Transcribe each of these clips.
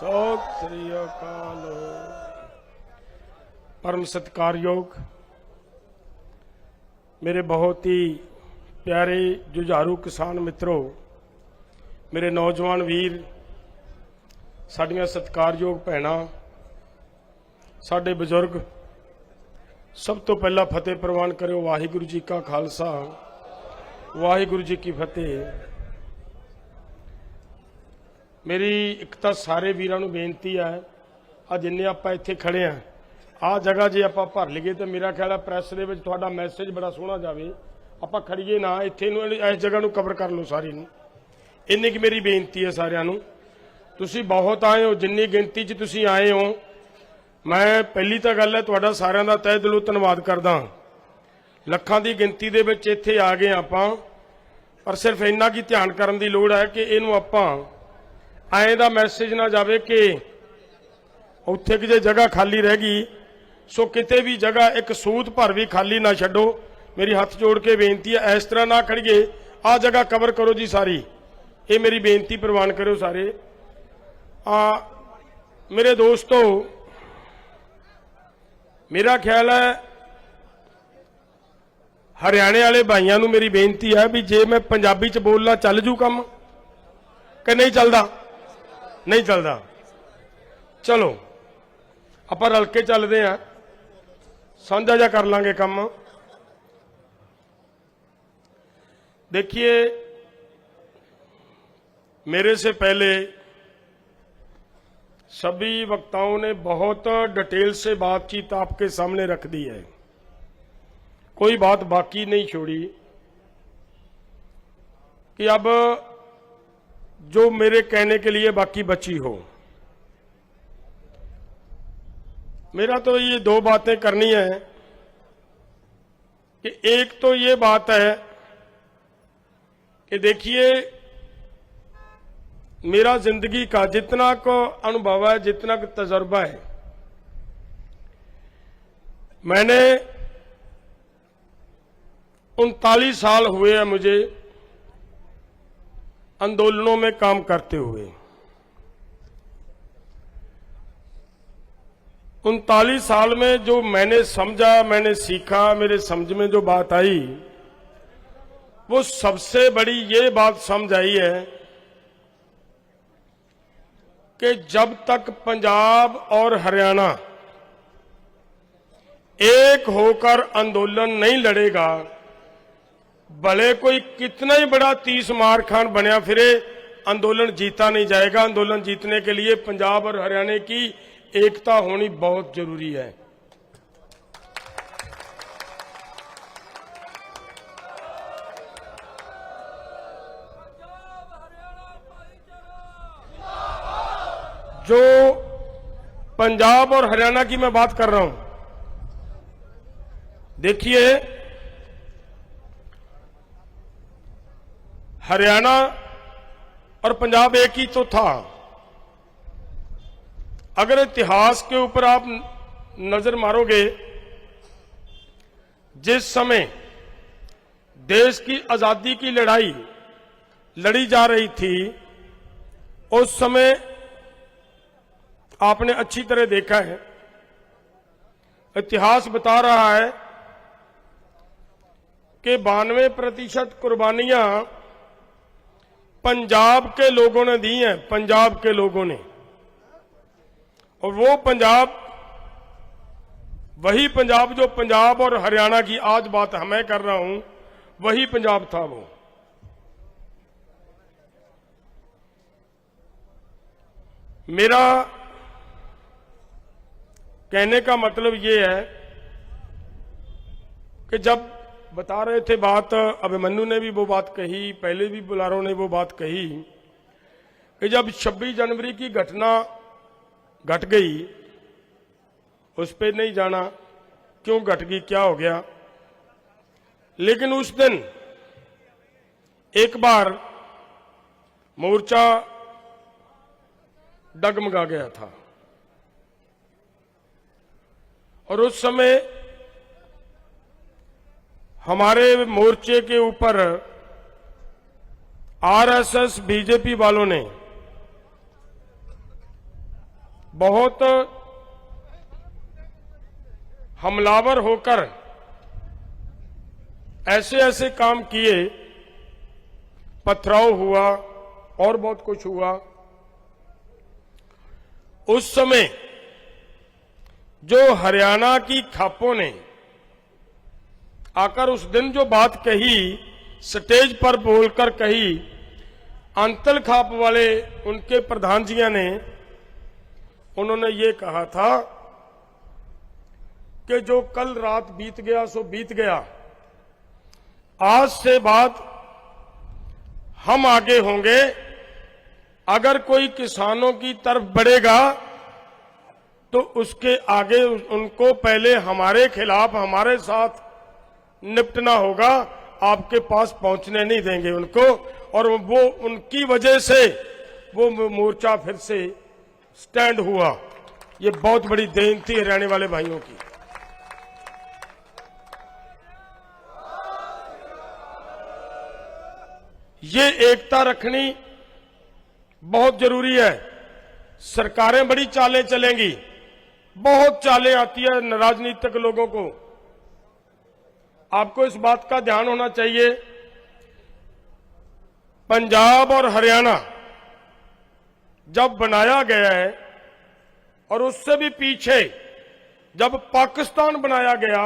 सत श्री अकाल। परम सत्कारयोग मेरे बहुत ही प्यारे जुझारू किसान मित्रों, मेरे नौजवान वीर, साडियां सत्कारयोग भैणां, साडे बजुर्ग, सब तो पहला फतेह प्रवान करो। वाहिगुरु जी का खालसा, वाहिगुरु जी की फतेह। मेरी एक तो सारे वीरां नूं बेनती है, आ जिन्ने आपां इत्थे खड़े हैं, आ जगह जे आपां भर लईए तो मेरा ख्याल है प्रैस दे विच तुहाडा मैसेज बड़ा सोहना जावे। आपां खड़ीए ना, इत्थे नूं इस जगह नूं कवर कर लो सारी नूं। इन्नी की मेरी बेनती है सारिआं नूं। तुसीं बहुत आए हो, जिन्नी गिनती च तुसीं आए हो, मैं पहली तो गल है तुहाडा सारिआं दा तहे दिलों धन्नवाद करदा। लखां दी गिनती दे विच इत्थे आ गए आपां, पर सिर्फ इन्ना की ध्यान करन दी लोड़ है कि इहनूं आपां आए दा मैसेज ना जावे कि उत्थे कि जगह खाली रह गई, सो किते भी जगह एक सूत भर भी खाली ना छड्डो। मेरी हथ जोड़ के बेनती है, इस तरह ना खड़िए, आ जगह कवर करो जी सारी। ये मेरी बेनती प्रवान करो सारे। मेरे दोस्तों, मेरा ख्याल है हरियाणे वाले भाइयों नूं मेरी बेनती है भी जे मैं पंजाबी च बोलना चल जू कम कि नहीं चलता? नहीं चलता। चलो आप रल के चलते हैं, साझा जा कर लांगे काम। देखिए, मेरे से पहले सभी वक्ताओं ने बहुत डिटेल से बातचीत आपके सामने रख दी है, कोई बात बाकी नहीं छोड़ी कि अब जो मेरे कहने के लिए बाकी बची हो। मेरा तो ये दो बातें करनी है कि एक तो ये बात है कि देखिए, मेरा जिंदगी का जितना को अनुभव है, जितना को तजर्बा है, मैंने 39 साल हुए हैं मुझे आंदोलनों में काम करते हुए। 39 साल में जो मैंने समझा, मैंने सीखा, मेरे समझ में जो बात आई, वो सबसे बड़ी ये बात समझ आई है कि जब तक पंजाब और हरियाणा एक होकर आंदोलन नहीं लड़ेगा, भले कोई कितना ही बड़ा 30 मार खान बनया फिरे, आंदोलन जीता नहीं जाएगा। आंदोलन जीतने के लिए पंजाब और हरियाणा की एकता होनी बहुत जरूरी है। जो पंजाब और हरियाणा की मैं बात कर रहा हूं, देखिए, हरियाणा और पंजाब एक ही तो था। अगर इतिहास के ऊपर आप नजर मारोगे, जिस समय देश की आजादी की लड़ाई लड़ी जा रही थी, उस समय आपने अच्छी तरह देखा है, इतिहास बता रहा है कि 92% कुर्बानियां पंजाब के लोगों ने दी हैं, पंजाब के लोगों ने। और वो पंजाब, वही पंजाब जो पंजाब और हरियाणा की आज बात मैं कर रहा हूं, वही पंजाब था वो। मेरा कहने का मतलब ये है कि जब बता रहे थे बात, अभिमन्यु ने भी वो बात कही, पहले भी बुलारों ने वो बात कही कि जब 26 जनवरी की घटना घट गई, उस पर नहीं जाना क्यों घट गई, क्या हो गया, लेकिन उस दिन एक बार मोर्चा डगमगा गया था। और उस समय हमारे मोर्चे के ऊपर आरएसएस बीजेपी वालों ने बहुत हमलावर होकर ऐसे ऐसे काम किए, पथराव हुआ और बहुत कुछ हुआ। उस समय जो हरियाणा की खापों ने आकर उस दिन जो बात कही, स्टेज पर बोलकर कही, अंतल खाप वाले उनके प्रधान जी ने, उन्होंने ये कहा था कि जो कल रात बीत गया सो बीत गया, आज से बाद हम आगे होंगे। अगर कोई किसानों की तरफ बढ़ेगा तो उसके आगे उनको पहले हमारे खिलाफ, हमारे साथ निपटना होगा, आपके पास पहुंचने नहीं देंगे उनको। और वो उनकी वजह से वो मोर्चा फिर से स्टैंड हुआ। ये बहुत बड़ी देन थी हरियाणा वाले भाइयों की। ये एकता रखनी बहुत जरूरी है। सरकारें बड़ी चालें चलेंगी, बहुत चालें आती है राजनीतिक लोगों को। आपको इस बात का ध्यान होना चाहिए, पंजाब और हरियाणा जब बनाया गया है और उससे भी पीछे जब पाकिस्तान बनाया गया,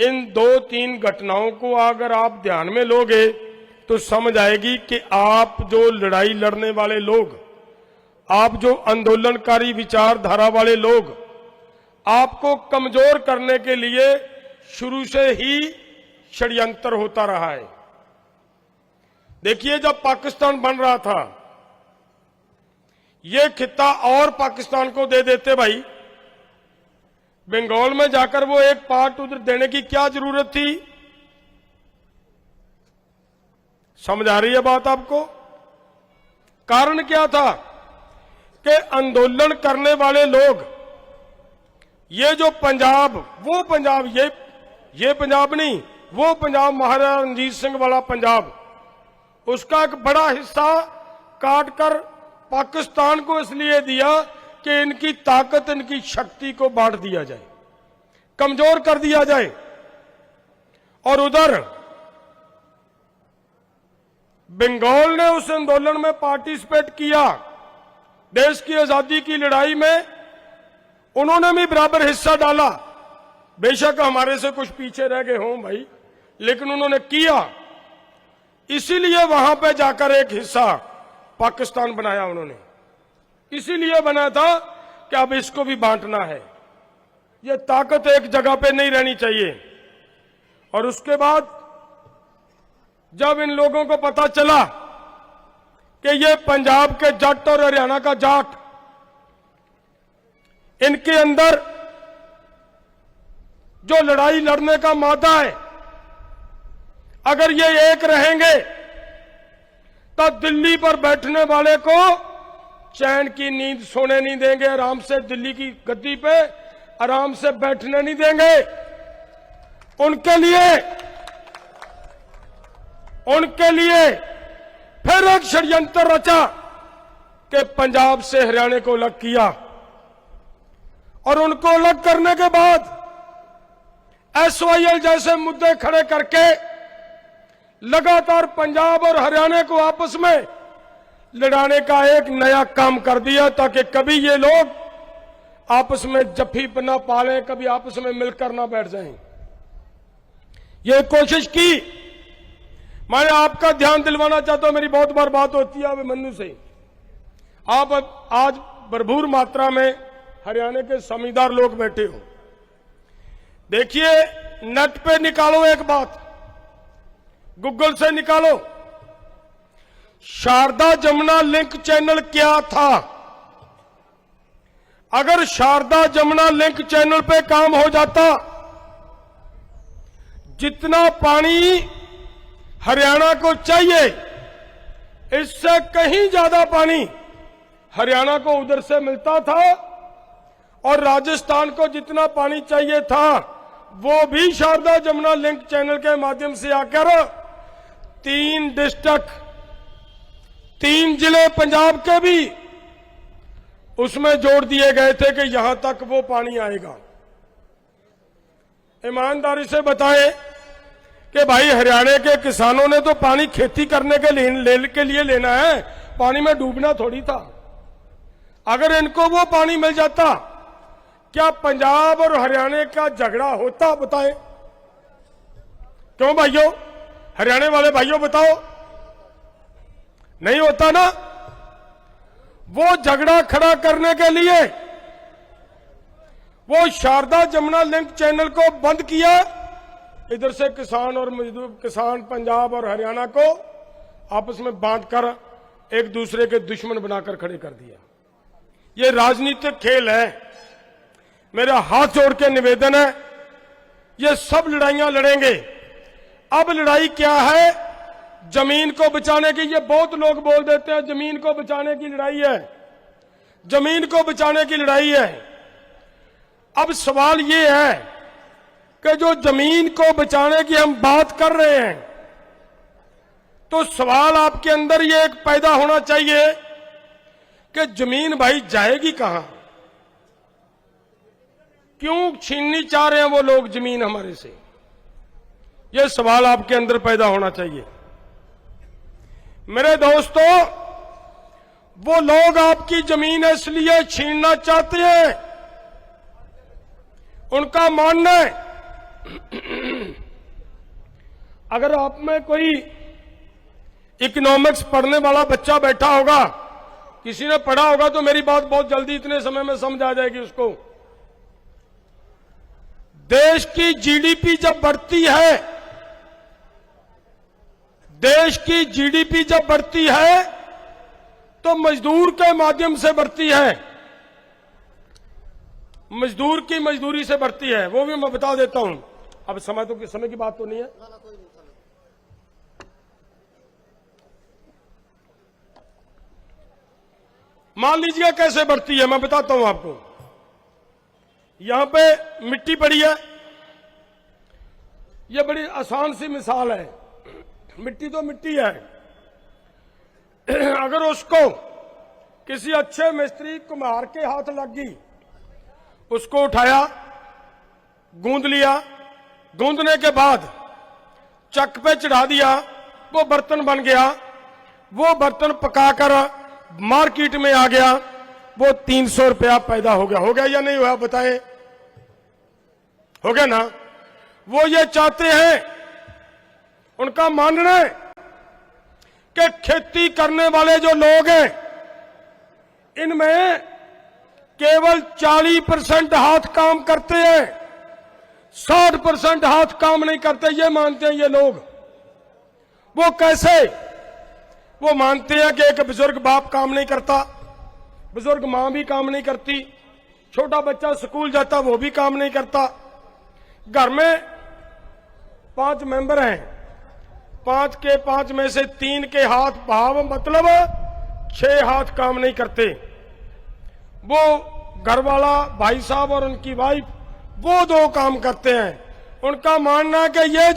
इन 2-3 घटनाओं को अगर आप ध्यान में लोगे तो समझ आएगी कि आप जो लड़ाई लड़ने वाले लोग, आप जो आंदोलनकारी विचारधारा वाले लोग, आपको कमजोर करने के लिए शुरू से ही षड्यंत्र होता रहा है। देखिए, जब पाकिस्तान बन रहा था, ये खित्ता और पाकिस्तान को दे देते भाई। बंगाल में जाकर वो एक पार्ट उधर देने की क्या जरूरत थी? समझ आ रही है बात आपको? कारण क्या था कि आंदोलन करने वाले लोग, ये जो पंजाब, वो पंजाब, ये पंजाब नहीं, वो पंजाब महाराजा रणजीत सिंह वाला पंजाब, उसका एक बड़ा हिस्सा काटकर पाकिस्तान को इसलिए दिया कि इनकी ताकत, इनकी शक्ति को बांट दिया जाए, कमजोर कर दिया जाए। और उधर बंगाल ने उस आंदोलन में पार्टिसिपेट किया, देश की आजादी की लड़ाई में उन्होंने भी बराबर हिस्सा डाला। बेशक हमारे से कुछ पीछे रह गए हों भाई, लेकिन उन्होंने किया। इसीलिए वहां पे जाकर एक हिस्सा पाकिस्तान बनाया उन्होंने। इसीलिए बना था कि अब इसको भी बांटना है। ये ताकत एक जगह पे नहीं रहनी चाहिए। और उसके बाद जब इन लोगों को पता चला कि ये पंजाब के जट और हरियाणा का जाट, इनके अंदर जो लड़ाई लड़ने का मादा है, अगर ये एक रहेंगे तो दिल्ली पर बैठने वाले को चैन की नींद सोने नहीं देंगे, आराम से दिल्ली की गद्दी पे आराम से बैठने नहीं देंगे। उनके लिए फिर एक षड्यंत्र रचा कि पंजाब से हरियाणा को अलग किया। और उनको अलग करने के बाद SYL जैसे मुद्दे खड़े करके लगातार पंजाब और हरियाणा को आपस में लड़ाने का एक नया काम कर दिया, ताकि कभी ये लोग आपस में जफ्फी ना पाले, कभी आपस में मिलकर ना बैठ जाएं। ये कोशिश की। मैं आपका ध्यान दिलवाना चाहता हूं, मेरी बहुत बार बात होती है अभिमन्यु से। आप आज भरपूर मात्रा में हरियाणा के समझदार लोग बैठे हो। देखिए, नेट पे निकालो एक बात, गूगल से निकालो, शारदा जमुना लिंक चैनल क्या था। अगर शारदा जमुना लिंक चैनल पे काम हो जाता, जितना पानी हरियाणा को चाहिए, इससे कहीं ज्यादा पानी हरियाणा को उधर से मिलता था। और राजस्थान को जितना पानी चाहिए था, वो भी शारदा जमुना लिंक चैनल के माध्यम से आकर 3 डिस्ट्रिक्ट, 3 जिले पंजाब के भी उसमें जोड़ दिए गए थे कि यहां तक वो पानी आएगा। ईमानदारी से बताएं कि भाई हरियाणा के किसानों ने तो पानी खेती करने के लिए लेना है, पानी में डूबना थोड़ी था। अगर इनको वो पानी मिल जाता, क्या पंजाब और हरियाणा का झगड़ा होता? बताएं। क्यों भाइयों, हरियाणा वाले भाइयों बताओ, नहीं होता ना। वो झगड़ा खड़ा करने के लिए वो शारदा जमुना लिंक चैनल को बंद किया, इधर से किसान और मजदूर, किसान पंजाब और हरियाणा को आपस में बांधकर एक दूसरे के दुश्मन बनाकर खड़े कर दिया। ये राजनीतिक खेल है। मेरा हाथ जोड़ के निवेदन है, ये सब लड़ाइयां लड़ेंगे। अब लड़ाई क्या है? जमीन को बचाने की। ये बहुत लोग बोल देते हैं जमीन को बचाने की लड़ाई है, जमीन को बचाने की लड़ाई है। अब सवाल ये है कि जो जमीन को बचाने की हम बात कर रहे हैं, तो सवाल आपके अंदर ये एक पैदा होना चाहिए कि जमीन भाई जाएगी कहां? क्यों छीननी चाह रहे हैं वो लोग जमीन हमारे से? ये सवाल आपके अंदर पैदा होना चाहिए। मेरे दोस्तों, वो लोग आपकी जमीन इसलिए छीनना चाहते हैं, उनका मानना है अगर आप में कोई इकोनॉमिक्स पढ़ने वाला बच्चा बैठा होगा, किसी ने पढ़ा होगा, तो मेरी बात बहुत जल्दी इतने समय में समझ आ जाएगी उसको। देश की जीडीपी जब बढ़ती है, देश की जीडीपी जब बढ़ती है तो मजदूर के माध्यम से बढ़ती है, मजदूर की मजदूरी से बढ़ती है। वो भी मैं बता देता हूं। अब समय की बात तो नहीं है। मान लीजिए कैसे बढ़ती है, मैं बताता हूं आपको। यहां पे मिट्टी पड़ी है, ये बड़ी आसान सी मिसाल है। मिट्टी तो मिट्टी है, अगर उसको किसी अच्छे मिस्त्री कुम्हार के हाथ लग गई, उसको उठाया, गूंद लिया, गूंदने के बाद चक पे चढ़ा दिया, वो बर्तन बन गया। वो बर्तन पकाकर मार्केट में आ गया, वो 300 रुपया पैदा हो गया। हो गया या नहीं हुआ? बताए, हो गया ना। वो ये चाहते हैं, उनका मानना है कि खेती करने वाले जो लोग हैं, इनमें केवल 40% हाथ काम करते हैं, 60% हाथ काम नहीं करते। ये मानते हैं ये लोग। वो कैसे? वो मानते हैं कि एक बुजुर्ग बाप काम नहीं करता, बुजुर्ग मां भी काम नहीं करती, छोटा बच्चा स्कूल जाता वो भी काम नहीं करता, घर में 5 मेंबर हैं, 5 के 5 में से 3 के हाथ भाव मतलब 6 हाथ काम नहीं करते। वो घर वाला भाई साहब और उनकी वाइफ वो 2 काम करते हैं। उनका मानना है कि ये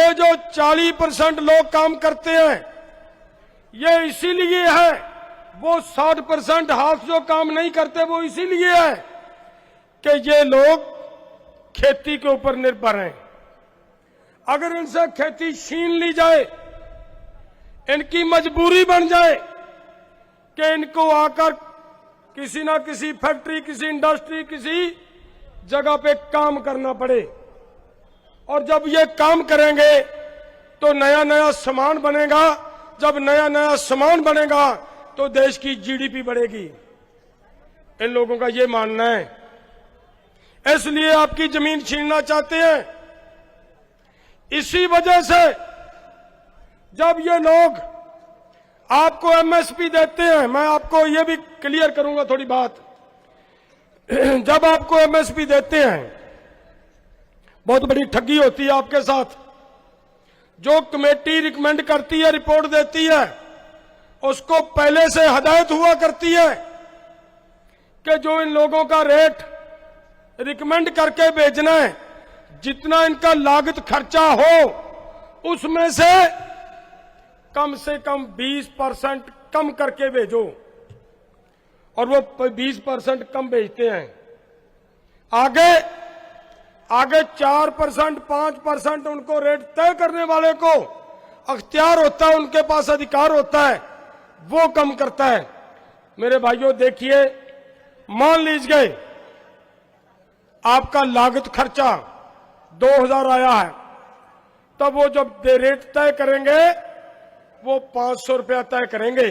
जो 40% लोग काम करते हैं, ये इसीलिए है। वो 60% हाथ जो काम नहीं करते, वो इसीलिए है कि ये लोग खेती के ऊपर निर्भर हैं। अगर इनसे खेती छीन ली जाए, इनकी मजबूरी बन जाए कि इनको आकर किसी ना किसी फैक्ट्री, किसी इंडस्ट्री, किसी जगह पे काम करना पड़े, और जब ये काम करेंगे तो नया नया सामान बनेगा। जब नया नया सामान बनेगा तो देश की जीडीपी बढ़ेगी। इन लोगों का ये मानना है, इसलिए आपकी जमीन छीनना चाहते हैं। इसी वजह से जब ये लोग आपको एमएसपी देते हैं, मैं आपको ये भी क्लियर करूंगा थोड़ी बात, जब आपको एमएसपी देते हैं, बहुत बड़ी ठगी होती है आपके साथ। जो कमेटी रिकमेंड करती है, रिपोर्ट देती है, उसको पहले से हदायत हुआ करती है कि जो इन लोगों का रेट रिकमेंड करके भेजना है, जितना इनका लागत खर्चा हो, उसमें से कम 20% कम करके भेजो। और वो 20% कम बेचते हैं। आगे आगे 4%, 5% उनको रेट तय करने वाले को अख्तियार होता है, उनके पास अधिकार होता है, वो कम करता है। मेरे भाइयों देखिए, मान लीजिए आपका लागत खर्चा 2000 आया है, तब वो जब रेट तय करेंगे वो 500 रुपया तय करेंगे।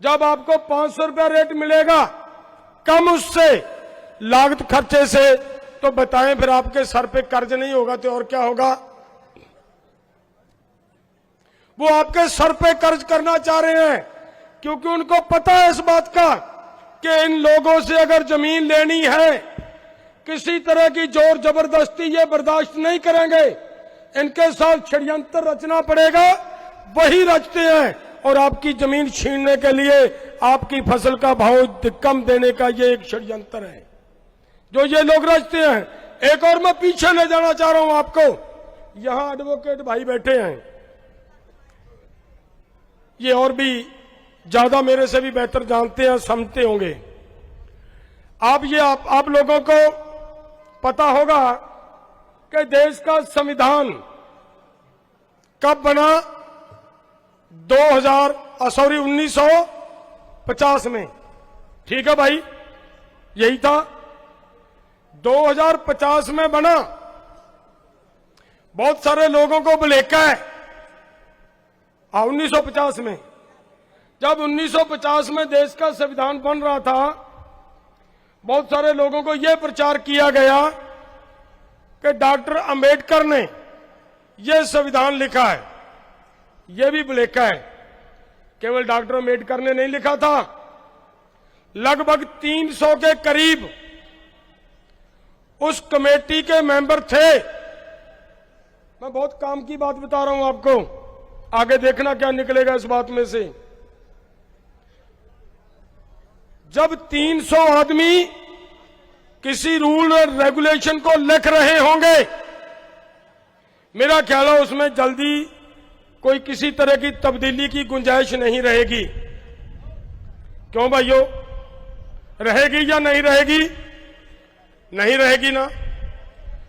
जब आपको 500 रुपया रेट मिलेगा कम उससे लागत खर्चे से, तो बताएं फिर आपके सर पे कर्ज नहीं होगा तो और क्या होगा? वो आपके सर पे कर्ज करना चाह रहे हैं, क्योंकि उनको पता है इस बात का कि इन लोगों से अगर जमीन लेनी है, किसी तरह की जोर जबरदस्ती ये बर्दाश्त नहीं करेंगे, इनके साथ षड्यंत्र रचना पड़ेगा। वही रचते हैं और आपकी जमीन छीनने के लिए आपकी फसल का भाव कम देने का ये एक षड्यंत्र है जो ये लोग रचते हैं। एक और मैं पीछे ले जाना चाह रहा हूं आपको, यहां एडवोकेट भाई बैठे हैं, ये और भी ज्यादा मेरे से भी बेहतर जानते हैं, समझते होंगे। आप लोगों को पता होगा कि देश का संविधान कब बना? 1950 में। ठीक है भाई, यही था, 2050 में बना। बहुत सारे लोगों को भुलेखा है 1950 में। जब 1950 में देश का संविधान बन रहा था, बहुत सारे लोगों को यह प्रचार किया गया कि डॉक्टर अंबेडकर ने यह संविधान लिखा है। यह भी भुलेखा है, केवल डॉक्टर अंबेडकर ने नहीं लिखा था, लगभग 300 के करीब उस कमेटी के मेंबर थे। मैं बहुत काम की बात बता रहा हूं आपको, आगे देखना क्या निकलेगा इस बात में से। जब 300 आदमी किसी रूल और रेगुलेशन को लिख रहे होंगे, मेरा ख्याल है उसमें जल्दी कोई किसी तरह की तब्दीली की गुंजाइश नहीं रहेगी। क्यों भाइयों, रहेगी या नहीं रहेगी? नहीं रहेगी ना।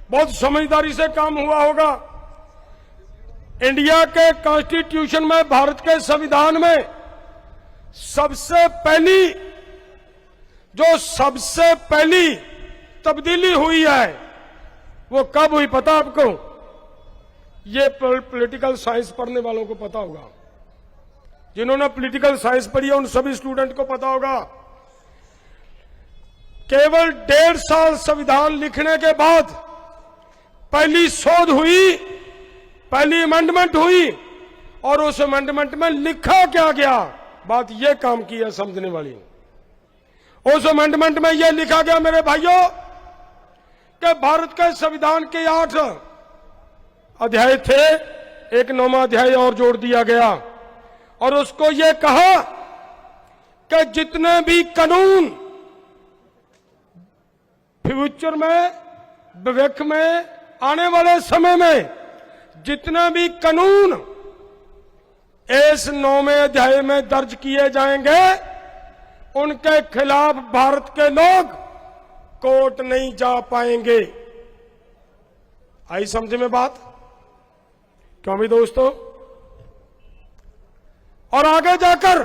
बहुत समझदारी से काम हुआ होगा। इंडिया के कॉन्स्टिट्यूशन में, भारत के संविधान में सबसे पहली तब्दीली हुई है, वो कब हुई पता आपको? ये पॉलिटिकल साइंस पढ़ने वालों को पता होगा। जिन्होंने पॉलिटिकल साइंस पढ़ी है उन सभी स्टूडेंट को पता होगा। केवल 1.5 साल संविधान लिखने के बाद पहली शोध हुई, पहली अमेंडमेंट हुई, और उस अमेंडमेंट में लिखा क्या गया, बात यह काम की है समझने वाली। उस अमेंडमेंट में यह लिखा गया मेरे भाइयों कि भारत के संविधान के 8 अध्याय थे, एक 9वां अध्याय और जोड़ दिया गया, और उसको यह कहा कि जितने भी कानून फ्यूचर में, भविष्य में, आने वाले समय में जितने भी कानून इस 9वें अध्याय में दर्ज किए जाएंगे, उनके खिलाफ भारत के लोग कोर्ट नहीं जा पाएंगे। आई समझ में बात? क्यों भी दोस्तों? और आगे जाकर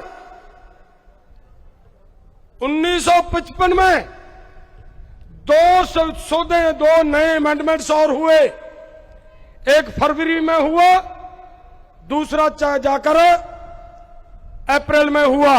1955 में 2 नए अमेंडमेंट्स और हुए। एक फरवरी में हुआ, दूसरा जाकर अप्रैल में हुआ।